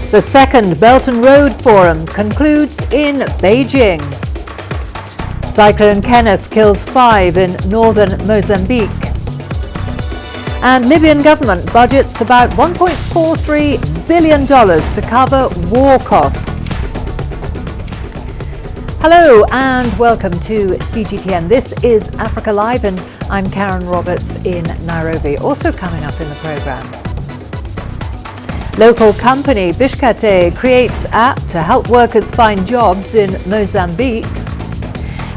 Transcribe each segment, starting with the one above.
The second Belt and Road Forum concludes in Beijing. Cyclone Kenneth kills 5 in northern Mozambique. And Libyan government budgets about $1.43 billion to cover war costs. Hello and welcome to CGTN. This is Africa Live and I'm Karen Roberts in Nairobi. Also coming up in the programme. Local company Bishkate creates app to help workers find jobs in Mozambique.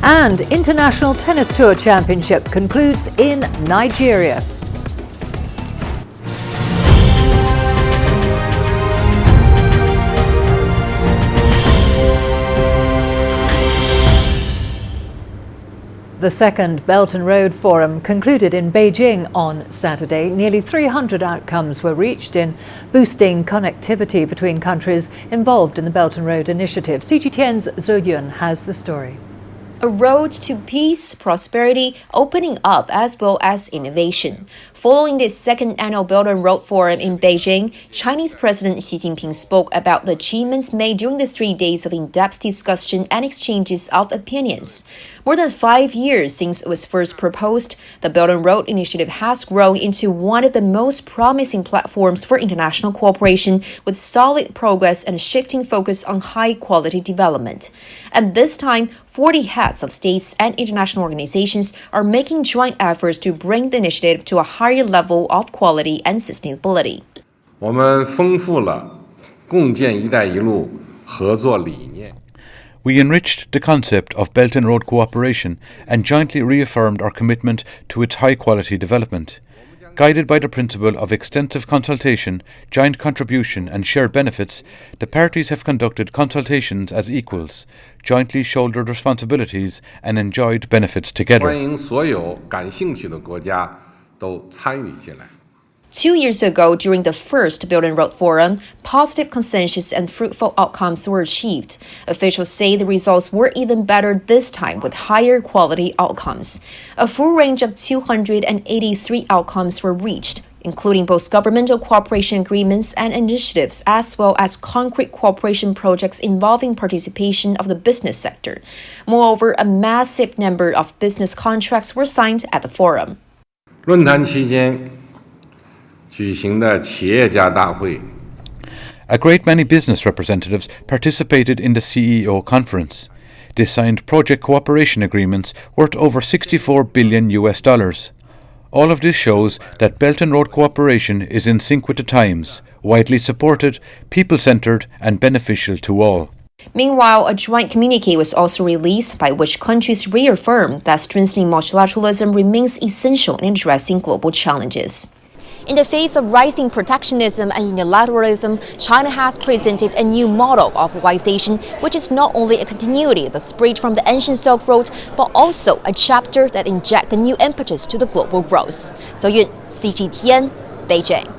And International Tennis Tour Championship concludes in Nigeria. The second Belt and Road Forum concluded in Beijing on Saturday. Nearly 300 outcomes were reached in boosting connectivity between countries involved in the Belt and Road Initiative. CGTN's Zhou Yun has the story. A road to peace, prosperity, opening up as well as innovation. Following this second annual Belt and Road Forum in Beijing, Chinese President Xi Jinping spoke about the achievements made during the 3 days of in-depth discussion and exchanges of opinions. More than 5 years since it was first proposed, the Belt and Road Initiative has grown into one of the most promising platforms for international cooperation with solid progress and a shifting focus on high-quality development. And this time, 40 heads of states and international organizations are making joint efforts to bring the initiative to a higher level of quality and sustainability. 我们丰富了共建“一带一路”合作理念。 We enriched the concept of Belt and Road cooperation and jointly reaffirmed our commitment to its high-quality development. Guided by the principle of extensive consultation, joint contribution and shared benefits, the parties have conducted consultations as equals, jointly shouldered responsibilities and enjoyed benefits together. 欢迎所有感兴趣的国家都参与进来。 2 years ago, during the first Belt and Road Forum, positive consensus and fruitful outcomes were achieved. Officials say the results were even better this time with higher quality outcomes. A full range of 283 outcomes were reached, including both governmental cooperation agreements and initiatives, as well as concrete cooperation projects involving participation of the business sector. Moreover, a massive number of business contracts were signed at the forum. 论坛期间 举行的企业家大会 A great many business representatives participated in the CEO conference. They signed project cooperation agreements worth over $64 billion. All of this shows that Belt and Road cooperation is in sync with the times, widely supported, people-centred and beneficial to all. Meanwhile, a joint communique was also released by which countries reaffirmed that strengthening multilateralism remains essential in addressing global challenges. In the face of rising protectionism and unilateralism, China has presented a new model of globalization, which is not only a continuity that spread from the ancient Silk Road, but also a chapter that injects a new impetus to the global growth. So, CGTN, Beijing.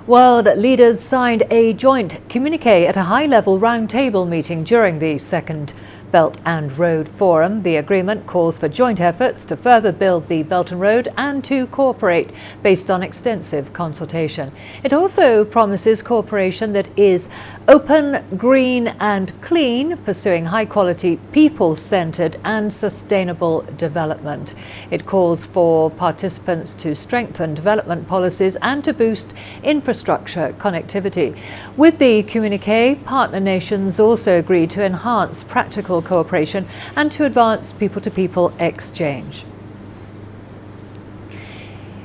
World leaders signed a joint communique at a high-level roundtable meeting during the second Belt and Road Forum. The agreement calls for joint efforts to further build the Belt and Road and to cooperate based on extensive consultation. It also promises cooperation that is open, green and clean, pursuing high-quality, people-centred and sustainable development. It calls for participants to strengthen development policies and to boost infrastructure connectivity. With the communique, partner nations also agreed to enhance practical cooperation and to advance people-to-people exchange.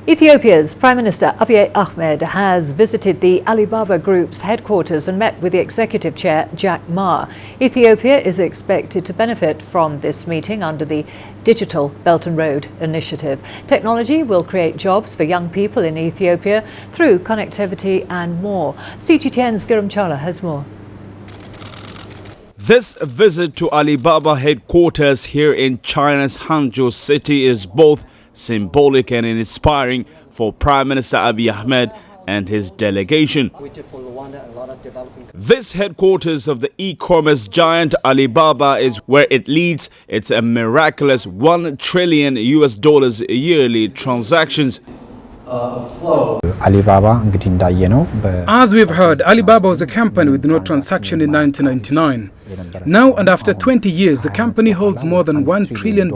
Ethiopia's Prime Minister Abiy Ahmed has visited the Alibaba Group's headquarters and met with the Executive Chair Jack Ma. Ethiopia is expected to benefit from this meeting under the Digital Belt and Road Initiative. Technology will create jobs for young people in Ethiopia through connectivity and more. CGTN's Giram Chala has more. This visit to Alibaba headquarters here in China's Hangzhou city is both symbolic and inspiring for Prime Minister Abiy Ahmed and his delegation. This headquarters of the e-commerce giant Alibaba is where it leads its miraculous $1 trillion yearly transactions. As we've heard, Alibaba was a company with no transaction in 1999. Now, and after 20 years, the company holds more than $1 trillion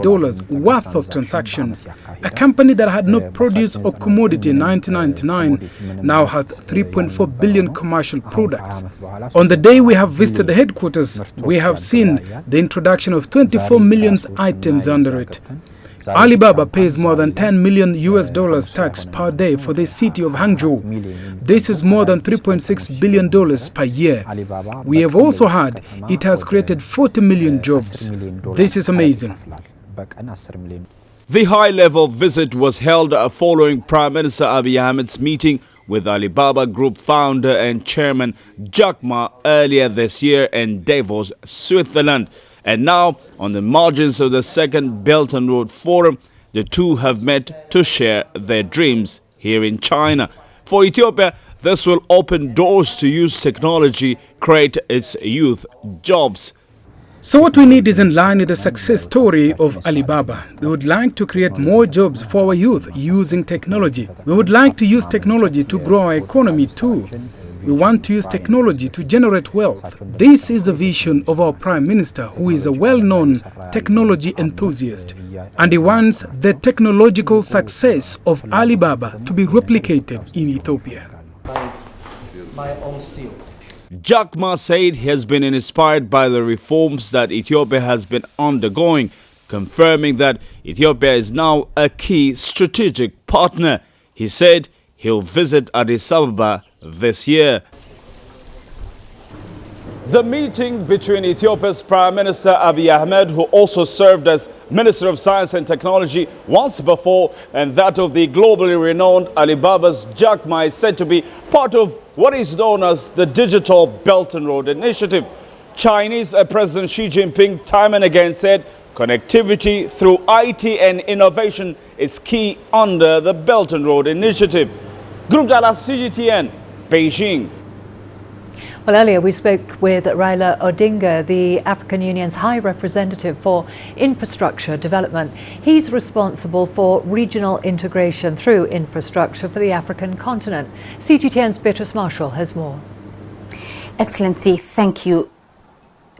worth of transactions. A company that had no produce or commodity in 1999 now has 3.4 billion commercial products. On the day we have visited the headquarters, we have seen the introduction of 24 million items under it. Alibaba pays more than $10 million tax per day for the city of Hangzhou. This is more than $3.6 billion per year. We have also heard it has created 40 million jobs. This is amazing. The high-level visit was held following Prime Minister Abiy Ahmed's meeting with Alibaba Group founder and chairman Jack Ma earlier this year in Davos, Switzerland. And now, on the margins of the second Belt and Road Forum, the two have met to share their dreams here in China. For Ethiopia, this will open doors to use technology, create its youth jobs. So what we need is in line with the success story of Alibaba. We would like to create more jobs for our youth using technology. We would like to use technology to grow our economy too. We want to use technology to generate wealth. This is the vision of our Prime Minister, who is a well-known technology enthusiast. And he wants the technological success of Alibaba to be replicated in Ethiopia. Jack Ma said he has been inspired by the reforms that Ethiopia has been undergoing, confirming that Ethiopia is now a key strategic partner. He said he'll visit Addis Ababa this year. The meeting between Ethiopia's Prime Minister Abiy Ahmed, who also served as Minister of Science and Technology once before, and that of the globally renowned Alibaba's Jack Ma, is said to be part of what is known as the Digital Belt and Road Initiative. Chinese President Xi Jinping time and again said connectivity through IT and innovation is key under the Belt and Road Initiative. Group Dala CGTN, Beijing. Well, earlier we spoke with Raila Odinga, the African Union's High Representative for Infrastructure Development. He's responsible for regional integration through infrastructure for the African continent. CGTN's Beatrice Marshall has more. Excellency, thank you.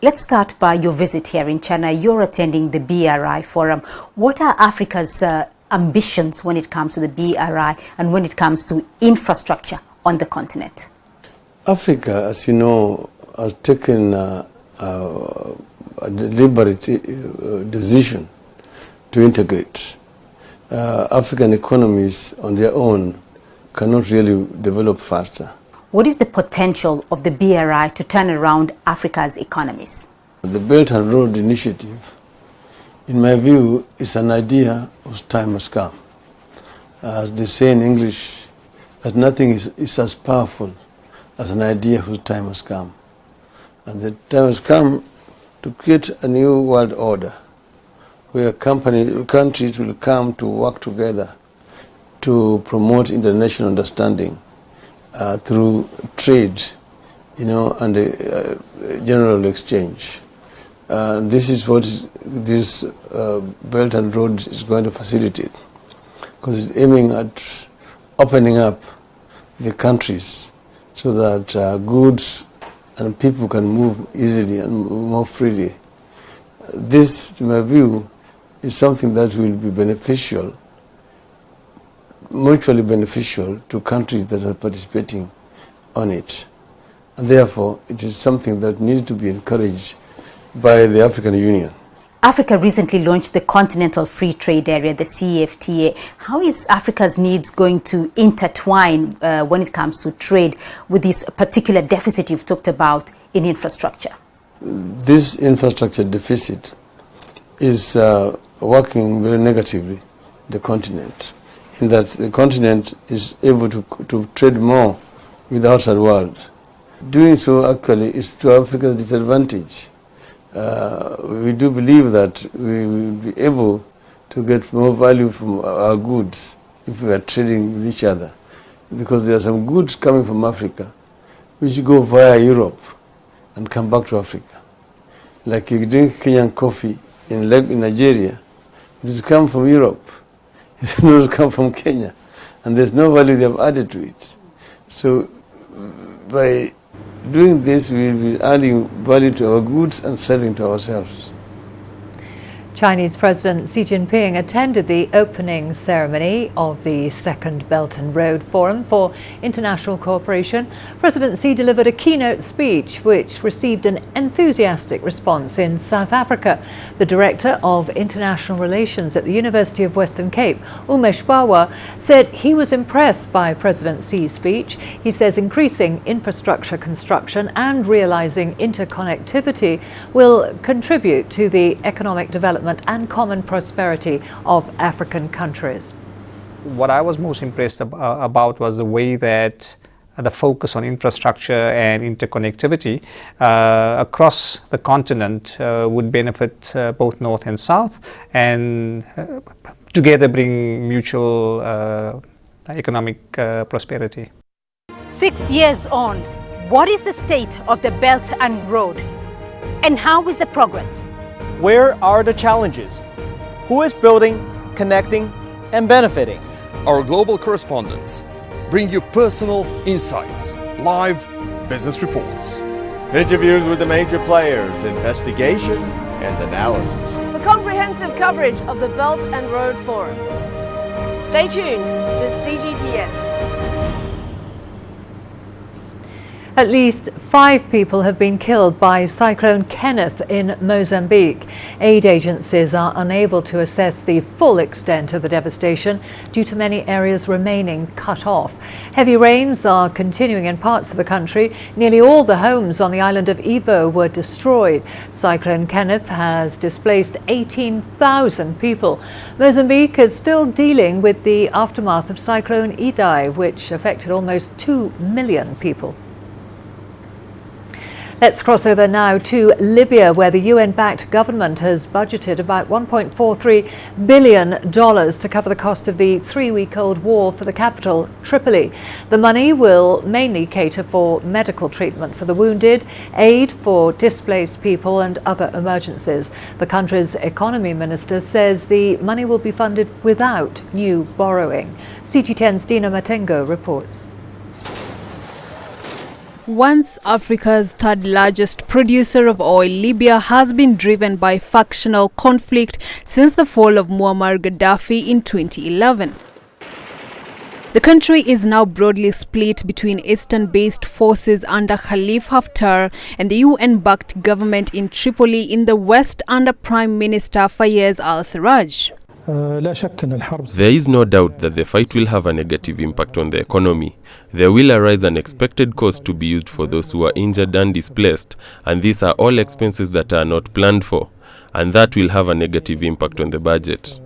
Let's start by your visit here in China. You're attending the BRI Forum. What are Africa's ambitions when it comes to the BRI and when it comes to infrastructure on the continent? Africa, as you know, has taken a deliberate decision to integrate. African economies on their own cannot really develop faster. What is the potential of the BRI to turn around Africa's economies? The Belt and Road Initiative, in my view, is an idea whose time has come. As they say in English, that nothing is as powerful as an idea whose time has come. And the time has come to create a new world order where countries will come to work together to promote international understanding through trade, and general exchange. This is what this Belt and Road is going to facilitate, because it's aiming at opening up the countries so that goods and people can move easily and more freely. This, to my view, is something that will be beneficial, mutually beneficial to countries that are participating on it. And therefore, it is something that needs to be encouraged by the African Union. Africa recently launched the Continental Free Trade Area, the CFTA. How is Africa's needs going to intertwine when it comes to trade with this particular deficit you've talked about in infrastructure? This infrastructure deficit is working very negatively the continent, in that the continent is able to trade more with the outside world. Doing so actually is to Africa's disadvantage. We do believe that we will be able to get more value from our goods if we are trading with each other, because there are some goods coming from Africa which go via Europe and come back to Africa. Like you drink Kenyan coffee in Nigeria, it has come from Europe, it does not come from Kenya. and there's no value they have added to it. So by doing this, we will be adding value to our goods and selling to ourselves. Chinese President Xi Jinping attended the opening ceremony of the second Belt and Road Forum for International Cooperation. President Xi delivered a keynote speech which received an enthusiastic response in South Africa. The Director of International Relations at the University of Western Cape, Umesh Bawa, said he was impressed by President Xi's speech. He says increasing infrastructure construction and realizing interconnectivity will contribute to the economic development and common prosperity of African countries. What I was most impressed about was the way that the focus on infrastructure and interconnectivity across the continent would benefit both North and South, and together bring mutual economic prosperity. 6 years on, what is the state of the Belt and Road? And how is the progress? Where are the challenges? Who is building, connecting, and benefiting? Our global correspondents bring you personal insights, live business reports, Interviews with the major players, investigation, and analysis. For comprehensive coverage of the Belt and Road Forum, stay tuned to CGTN. At least 5 people have been killed by Cyclone Kenneth in Mozambique. Aid agencies are unable to assess the full extent of the devastation due to many areas remaining cut off. Heavy rains are continuing in parts of the country. Nearly all the homes on the island of Ibo were destroyed. Cyclone Kenneth has displaced 18,000 people. Mozambique is still dealing with the aftermath of Cyclone Idai, which affected almost 2 million people. Let's cross over now to Libya, where the UN-backed government has budgeted about $1.43 billion to cover the cost of the 3-week-old war for the capital, Tripoli. The money will mainly cater for medical treatment for the wounded, aid for displaced people and other emergencies. The country's economy minister says the money will be funded without new borrowing. CGTN's Dina Matengo reports. Once Africa's third largest producer of oil, Libya has been driven by factional conflict since the fall of Muammar Gaddafi in 2011. The country is now broadly split between eastern-based forces under Khalifa Haftar and the UN-backed government in Tripoli in the west under Prime Minister Fayez al-Sarraj. There is no doubt that the fight will have a negative impact on the economy. There will arise unexpected costs to be used for those who are injured and displaced, and these are all expenses that are not planned for, and that will have a negative impact on the budget.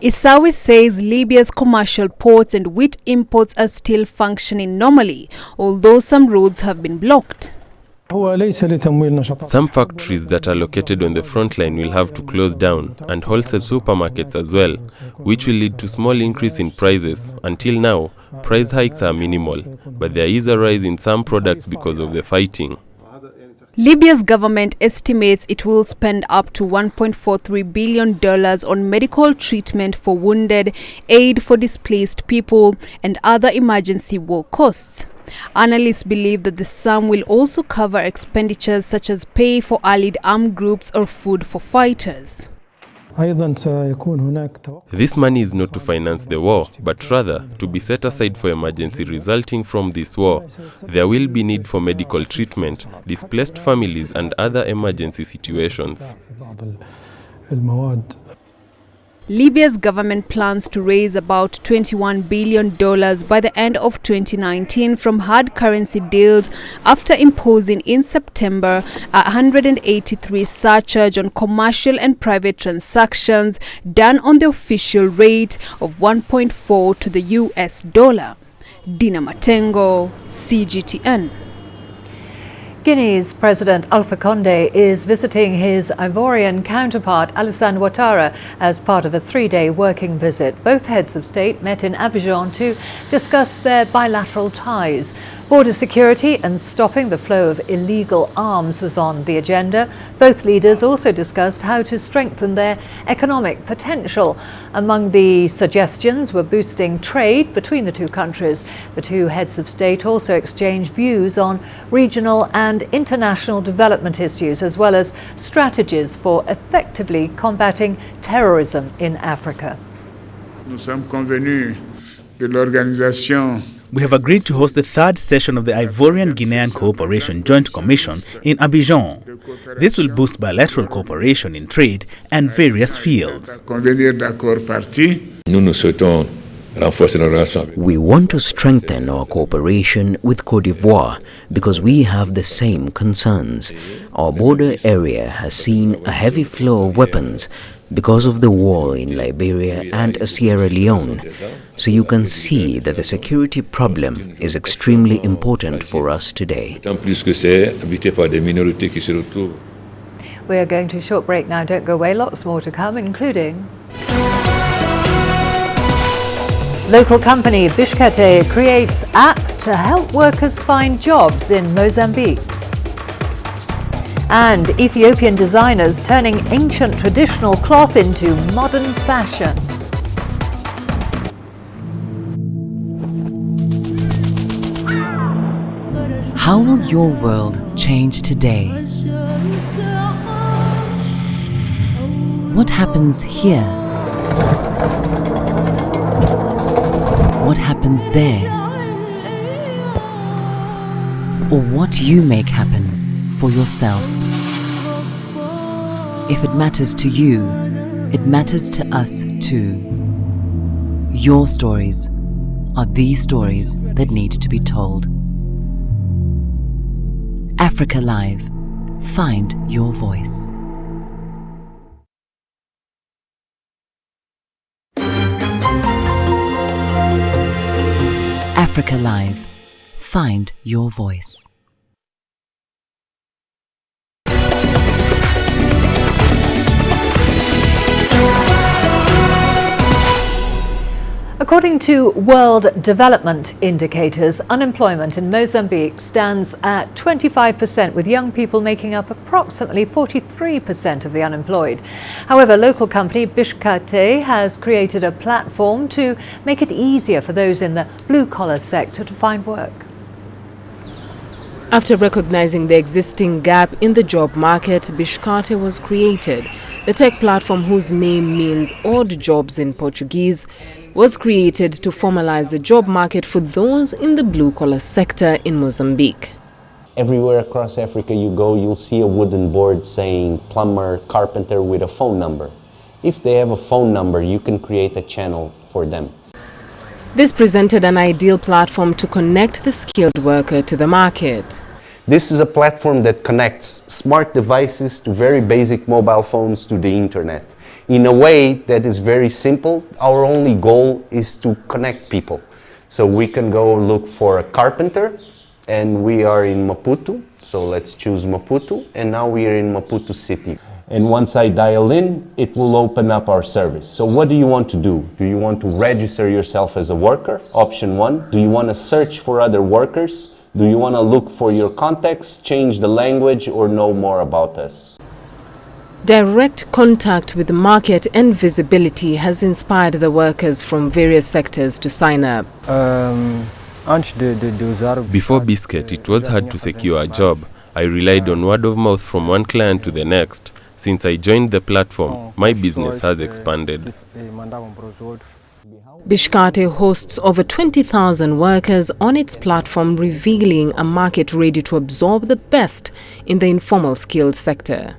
Isawi says Libya's commercial ports and wheat imports are still functioning normally, although some roads have been blocked. Some factories that are located on the front line will have to close down, and wholesale supermarkets as well, which will lead to small increase in prices. Until now, price hikes are minimal, but there is a rise in some products because of the fighting. Libya's government estimates it will spend up to $1.43 billion on medical treatment for wounded, aid for displaced people, and other emergency war costs. Analysts believe that the sum will also cover expenditures such as pay for allied armed groups or food for fighters. This money is not to finance the war, but rather to be set aside for emergency resulting from this war. There will be need for medical treatment, displaced families, and other emergency situations. Libya's government plans to raise about $21 billion by the end of 2019 from hard currency deals after imposing in September a 183 surcharge on commercial and private transactions done on the official rate of 1.4 to the US dollar. Dina Matengo, CGTN. Guinea's President Alpha Condé is visiting his Ivorian counterpart Alassane Ouattara as part of a 3-day working visit. Both heads of state met in Abidjan to discuss their bilateral ties. Border security and stopping the flow of illegal arms was on the agenda. Both leaders also discussed how to strengthen their economic potential. Among the suggestions were boosting trade between the two countries. The two heads of state also exchanged views on regional and international development issues, as well as strategies for effectively combating terrorism in Africa. Nous sommes convenus de l'organisation. We have agreed to host the third session of the Ivorian-Guinean Cooperation Joint Commission in Abidjan. This will boost bilateral cooperation in trade and various fields. We want to strengthen our cooperation with Côte d'Ivoire because we have the same concerns. Our border area has seen a heavy flow of weapons because of the war in Liberia and Sierra Leone. So you can see that the security problem is extremely important for us today. We are going to a short break now. Don't go away. Lots more to come, including local company Bishkate creates app to help workers find jobs in Mozambique. And Ethiopian designers turning ancient traditional cloth into modern fashion. How will your world change today? What happens here? What happens there? Or what you make happen for yourself. If it matters to you, it matters to us too. Your stories are the stories that need to be told. Africa Live. Find your voice. Africa Live. Find your voice. According to World Development Indicators, unemployment in Mozambique stands at 25%, with young people making up approximately 43% of the unemployed. However, local company Bishkate has created a platform to make it easier for those in the blue-collar sector to find work. After recognizing the existing gap in the job market, Bishkate was created. The tech platform, whose name means odd jobs in Portuguese, was created to formalize the job market for those in the blue-collar sector in Mozambique. Everywhere across Africa you go, you'll see a wooden board saying plumber, carpenter with a phone number. If they have a phone number, you can create a channel for them. This presented an ideal platform to connect the skilled worker to the market. This is a platform that connects smart devices to very basic mobile phones to the internet in a way that is very simple. Our only goal is to connect people. So we can go look for a carpenter, and we are in Maputo. So let's choose Maputo, and now we are in Maputo City. And once I dial in, it will open up our service. So what do you want to do? Do you want to register yourself as a worker? Option 1. Do you want to search for other workers? Do you want to look for your contacts, change the language, or know more about us? Direct contact with the market and visibility has inspired the workers from various sectors to sign up. Before Biscuit, it was hard to secure a job. I relied on word of mouth from one client to the next. Since I joined the platform, my business has expanded. Bishkate hosts over 20,000 workers on its platform, revealing a market ready to absorb the best in the informal skilled sector.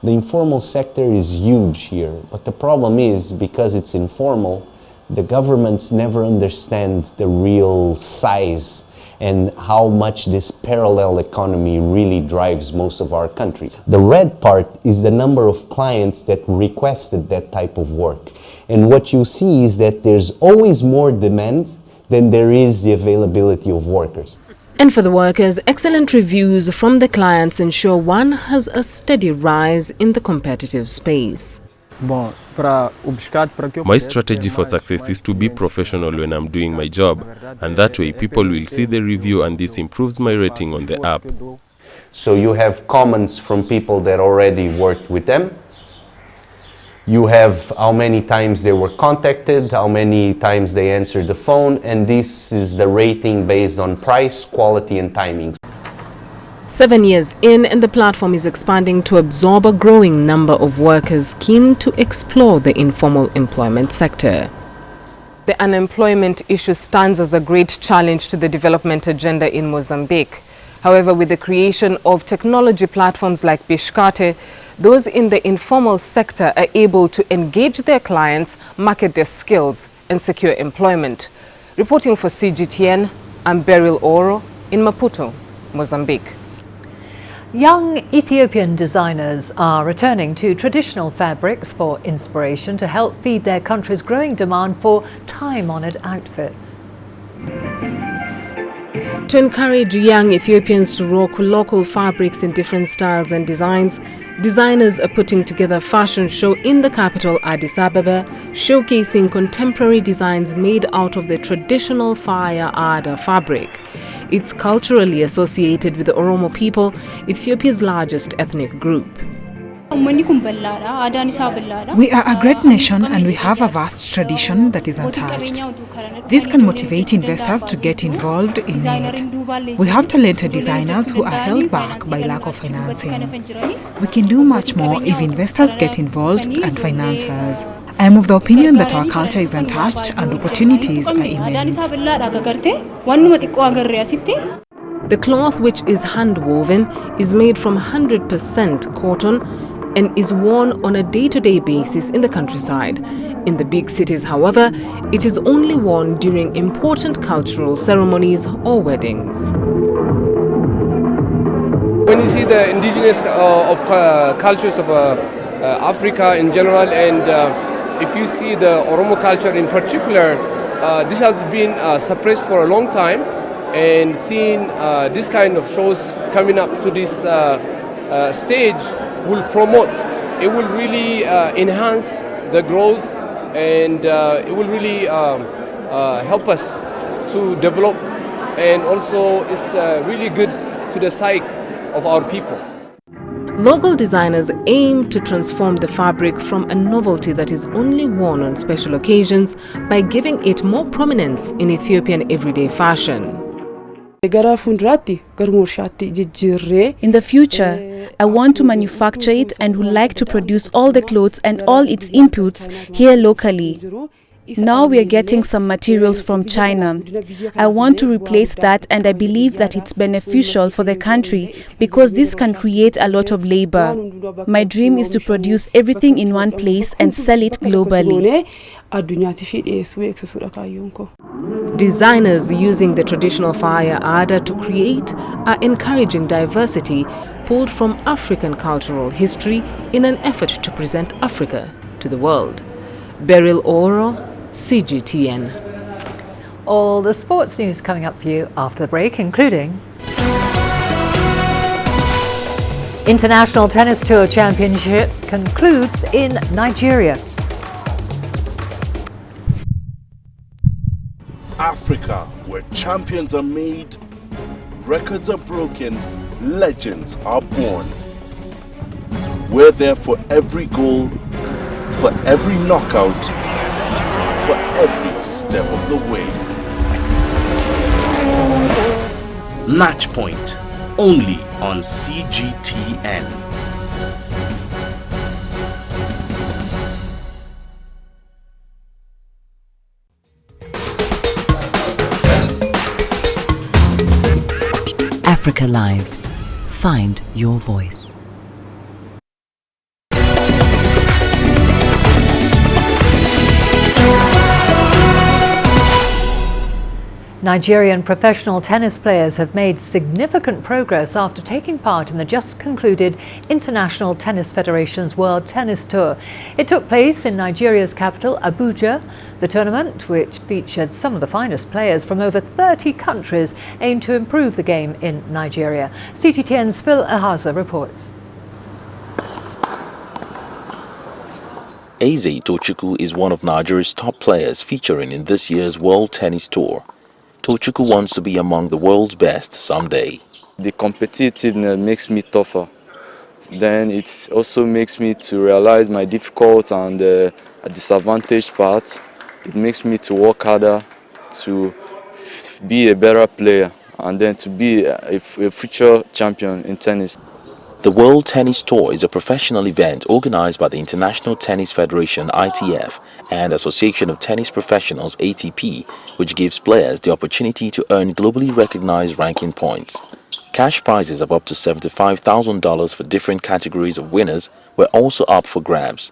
The informal sector is huge here, but the problem is, because it's informal, the governments never understand the real size and how much this parallel economy really drives most of our country. The red part is the number of clients that requested that type of work. And what you see is that there's always more demand than there is the availability of workers. And for the workers, excellent reviews from the clients ensure one has a steady rise in the competitive space. My strategy for success is to be professional when I'm doing my job, and that way people will see the review and this improves my rating on the app. So you have comments from people that already worked with them. You have how many times they were contacted, how many times they answered the phone, and this is the rating based on price, quality and timing. 7 years in, and the platform is expanding to absorb a growing number of workers keen to explore the informal employment sector. The unemployment issue stands as a great challenge to the development agenda in Mozambique. However, with the creation of technology platforms like Bishkate, those in the informal sector are able to engage their clients, market their skills, and secure employment. Reporting for CGTN, I'm Beryl Oro in Maputo, Mozambique. Young Ethiopian designers are returning to traditional fabrics for inspiration to help feed their country's growing demand for time-honored outfits. To encourage young Ethiopians to rock local fabrics in different styles and designs, designers are putting together a fashion show in the capital Addis Ababa, showcasing contemporary designs made out of the traditional Faya Ada fabric. It's culturally associated with the Oromo people, Ethiopia's largest ethnic group. We are a great nation and we have a vast tradition that is untouched. This can motivate investors to get involved in it. We have talented designers who are held back by lack of financing. We can do much more if investors get involved and finance us. I am of the opinion that our culture is untouched and opportunities are immense. The cloth, which is hand-woven, is made from 100% cotton and is worn on a day-to-day basis in the countryside. In the big cities, however, it is only worn during important cultural ceremonies or weddings. When you see the indigenous cultures of Africa in general, and if you see the Oromo culture in particular, this has been suppressed for a long time, and seeing this kind of shows coming up to this stage will promote, it will really enhance the growth, and it will really help us to develop, and also it's really good to the psyche of our people. Local designers aim to transform the fabric from a novelty that is only worn on special occasions by giving it more prominence in Ethiopian everyday fashion. In the future, I want to manufacture it and would like to produce all the clothes and all its inputs here locally. Now we are getting some materials from China. I want to replace that, and I believe that it's beneficial for the country because this can create a lot of labor. My dream is to produce everything in one place and sell it globally. Designers using the traditional Faya Ada to create are encouraging diversity pulled from African cultural history in an effort to present Africa to the world. Beryl Oro, CGTN. All the sports news coming up for you after the break, including International Tennis Tour Championship concludes in Nigeria. Africa, where champions are made, records are broken, legends are born. We're there for every goal, for every knockout, for every step of the way. Match Point, only on CGTN. Africa Live. Find your voice. Nigerian professional tennis players have made significant progress after taking part in the just concluded International Tennis Federation's World Tennis Tour. It took place in Nigeria's capital, Abuja. The tournament, which featured some of the finest players from over 30 countries, aimed to improve the game in Nigeria. CGTN's Phil Ahaza reports. Eze Tochukwu is one of Nigeria's top players featuring in this year's World Tennis Tour. Tochukwu wants to be among the world's best someday. The competitiveness makes me tougher. Then it also makes me to realize my difficult and disadvantaged parts. It makes me to work harder, to be a better player, and then to be a future champion in tennis. The World Tennis Tour is a professional event organized by the International Tennis Federation (ITF) and Association of Tennis Professionals (ATP), which gives players the opportunity to earn globally recognized ranking points. Cash prizes of up to $75,000 for different categories of winners were also up for grabs.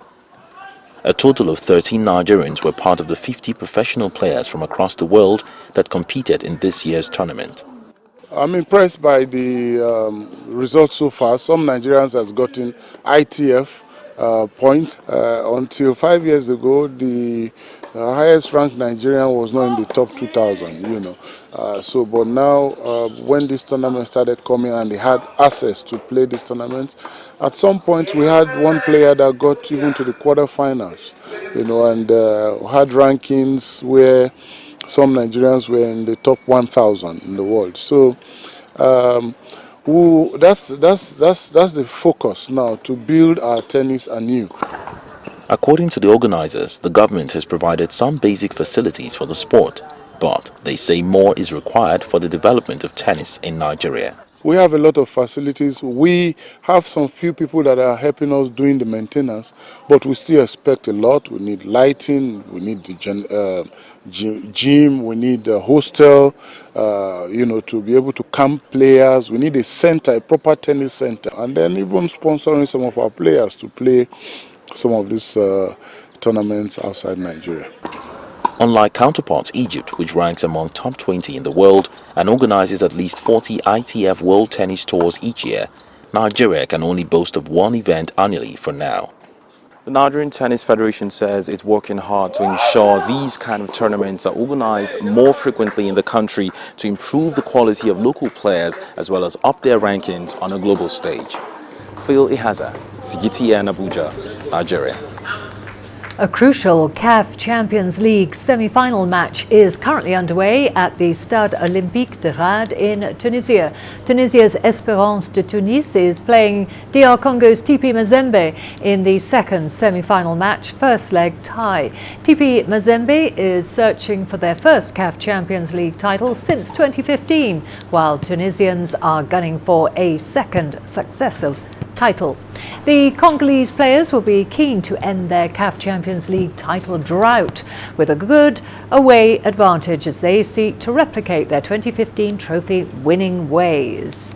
A total of 13 Nigerians were part of the 50 professional players from across the world that competed in this year's tournament. I'm impressed by the results so far. Some Nigerians has gotten ITF points. Until 5 years ago, the highest ranked Nigerian was not in the top 2,000, but now when this tournament started coming and they had access to play this tournament, at some point we had one player that got even to the quarterfinals, and had rankings where some Nigerians were in the top 1,000 in the world. So that's the focus now, to build our tennis anew. According to the organizers, the government has provided some basic facilities for the sport, but they say more is required for the development of tennis in Nigeria. We have a lot of facilities. We have some few people that are helping us doing the maintenance, but we still expect a lot. We need lighting, we need the gym, we need a hostel, to be able to camp players. We need a center, a proper tennis center, and then even sponsoring some of our players to play some of these tournaments outside Nigeria. Unlike counterparts Egypt, which ranks among top 20 in the world and organizes at least 40 ITF World Tennis Tours each year, Nigeria can only boast of one event annually for now. The Nigerian Tennis Federation says it's working hard to ensure these kind of tournaments are organized more frequently in the country to improve the quality of local players as well as up their rankings on a global stage. Phil Ihaza, CGTN Abuja, Nigeria. A crucial CAF Champions League semi-final match is currently underway at the Stade Olympique de Rad in Tunisia. Tunisia's Espérance de Tunis is playing DR Congo's TP Mazembe in the second semi-final match, first leg tie. TP Mazembe is searching for their first CAF Champions League title since 2015, while Tunisians are gunning for a second successive title. The Congolese players will be keen to end their CAF Champions League title drought with a good away advantage as they seek to replicate their 2015 trophy winning ways.